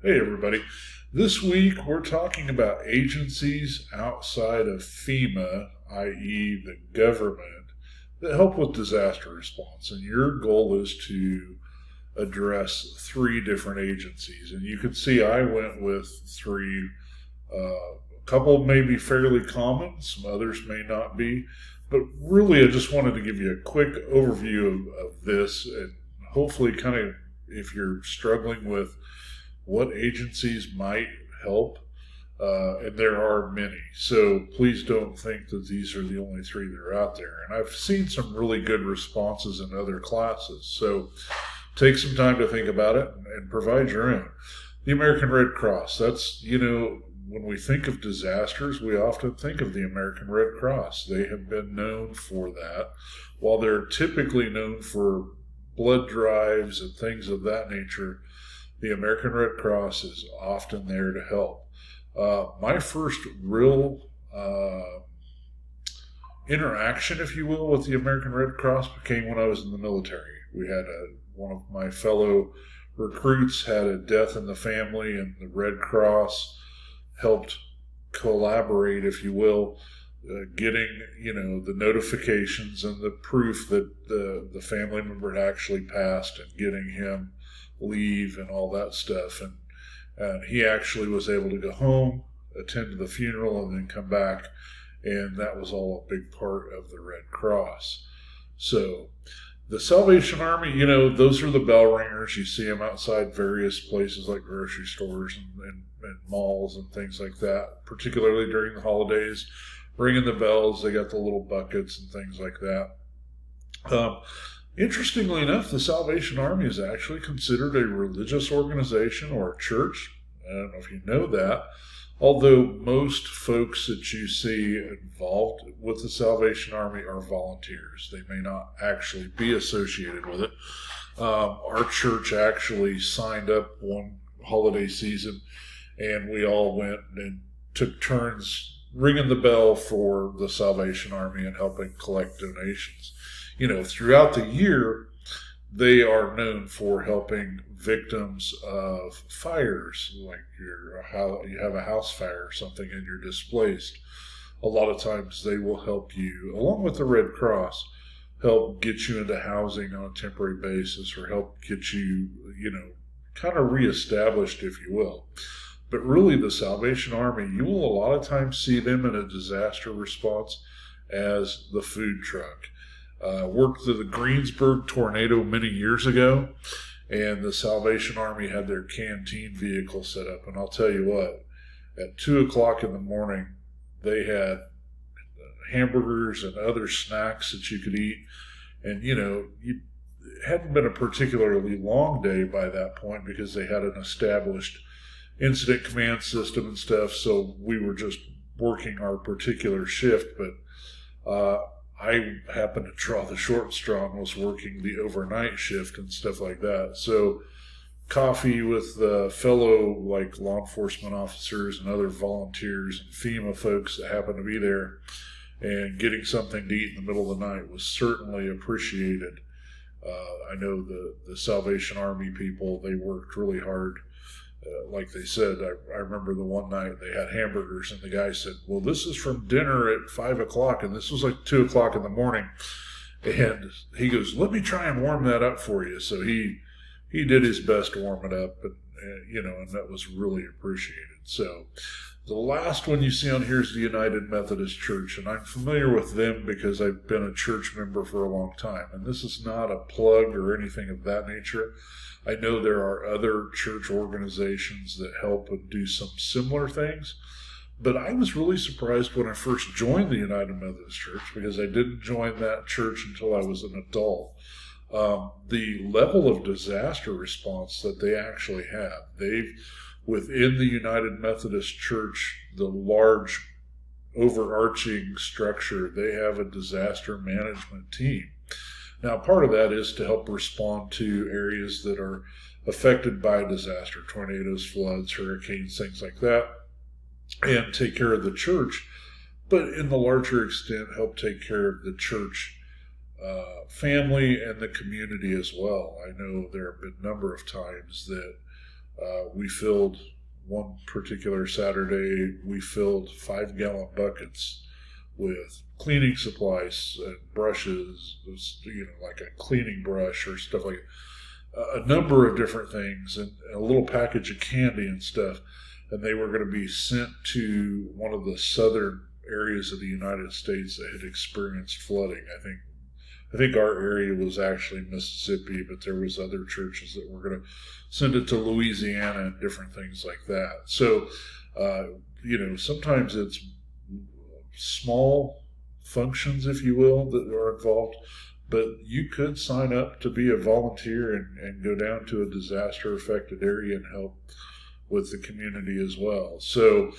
Hey, everybody. This week we're talking about agencies outside of FEMA, i.e., the government, that help with disaster response. And your goal is to address three different agencies. And you can see I went with three. A couple may be fairly common, some others may not be. But really, I just wanted to give you a quick overview of this and hopefully kind of if you're struggling with what agencies might help, and there are many. So please don't think that these are the only three that are out there. And I've seen some really good responses in other classes. So take some time to think about it and provide your own. The American Red Cross, when we think of disasters, we often think of the American Red Cross. They have been known for that. While they're typically known for blood drives and things of that nature, the American Red Cross is often there to help. My first real interaction, if you will, with the American Red Cross came when I was in the military. We had one of my fellow recruits had a death in the family, and the Red Cross helped collaborate, if you will, getting the notifications and the proof that the family member had actually passed and getting him leave and all that stuff, and he actually was able to go home, attend to the funeral, and then come back, and that was all a big part of the Red Cross. So the Salvation Army, those are the bell ringers. You see them outside various places like grocery stores and malls and things like that, particularly during the holidays, ringing the bells. They got the little buckets and things like that. Interestingly enough, the Salvation Army is actually considered a religious organization or a church. I don't know if you know that. Although most folks that you see involved with the Salvation Army are volunteers. They may not actually be associated with it. Our church actually signed up one holiday season, and we all went and took turns ringing the bell for the Salvation Army and helping collect donations. Throughout the year, they are known for helping victims of fires, like you have a house fire or something and you're displaced. A lot of times they will help you, along with the Red Cross, help get you into housing on a temporary basis or help get you, kind of reestablished, if you will. But really, the Salvation Army, you will a lot of times see them in a disaster response as the food truck. Worked through the Greensburg tornado many years ago, and the Salvation Army had their canteen vehicle set up. And I'll tell you what, at 2 o'clock in the morning, they had hamburgers and other snacks that you could eat. And, it hadn't been a particularly long day by that point because they had an established incident command system and stuff. So we were just working our particular shift, but I happened to draw the short straw and was working the overnight shift and stuff like that. So coffee with fellow law enforcement officers and other volunteers and FEMA folks that happened to be there and getting something to eat in the middle of the night was certainly appreciated. I know the Salvation Army people, they worked really hard. Like they said, I remember the one night they had hamburgers, and the guy said, well, this is from dinner at 5 o'clock, and this was like 2 o'clock in the morning. And he goes, let me try and warm that up for you. So he did his best to warm it up, and that was really appreciated. So the last one you see on here is the United Methodist Church, and I'm familiar with them because I've been a church member for a long time. And this is not a plug or anything of that nature. I know there are other church organizations that help and do some similar things, but I was really surprised when I first joined the United Methodist Church because I didn't join that church until I was an adult. The level of disaster response that they actually have, within the United Methodist Church, the large overarching structure, they have a disaster management team. Now, part of that is to help respond to areas that are affected by disaster, tornadoes, floods, hurricanes, things like that, and take care of the church, but in the larger extent, help take care of the church family and the community as well. I know there have been a number of times that We filled one particular Saturday, we filled 5-gallon buckets with cleaning supplies and brushes, like a cleaning brush or stuff like a number of different things, and a little package of candy and stuff. And they were going to be sent to one of the southern areas of the United States that had experienced flooding. I think our area was actually Mississippi, but there was other churches that were going to send it to Louisiana and different things like that. So, sometimes it's small functions, if you will, that are involved, but you could sign up to be a volunteer and go down to a disaster-affected area and help with the community as well. So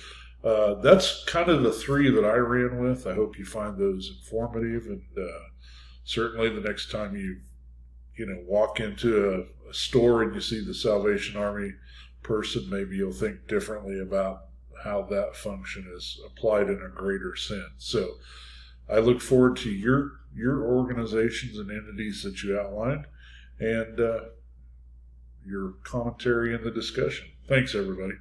that's kind of the 3 that I ran with. I hope you find those informative, and certainly the next time you walk into a store and you see the Salvation Army person, maybe you'll think differently about how that function is applied in a greater sense. So I look forward to your organizations and entities that you outlined, and your commentary in the discussion. Thanks, everybody.